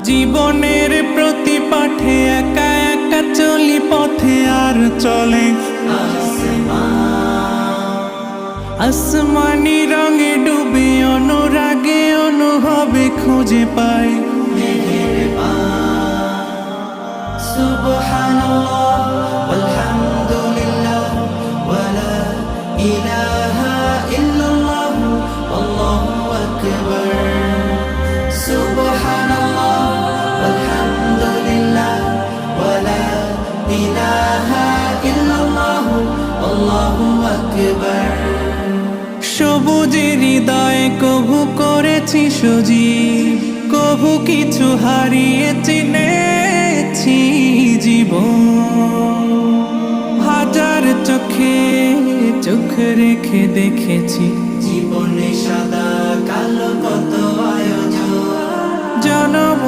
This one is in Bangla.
জীবনের প্রতি পাঠে একা একা চলি পথে আর চলে আসমানি রঙে ডুবে অনুরাগে অনুভবে খুঁজে পাই সুবহানাল্লাহ ওয়ালহামদুলিল্লাহ ওয়ালা ইলাহা ইল্লাল্লাহ আল্লাহু আকবার সুবহানাল্লাহ ওয়ালহামদুলিল্লাহ ওয়ালা ইলাহা ইল্লাল্লাহ আল্লাহু আকবার সবুজের হৃদয়ে কভু করেছি সজীব কভু কিছু হারিয়ে চিনেছি জীবন হাজার চোখে চোখ রেখে দেখেছি জীবনে সাদা কালো কত আয়োজন জনম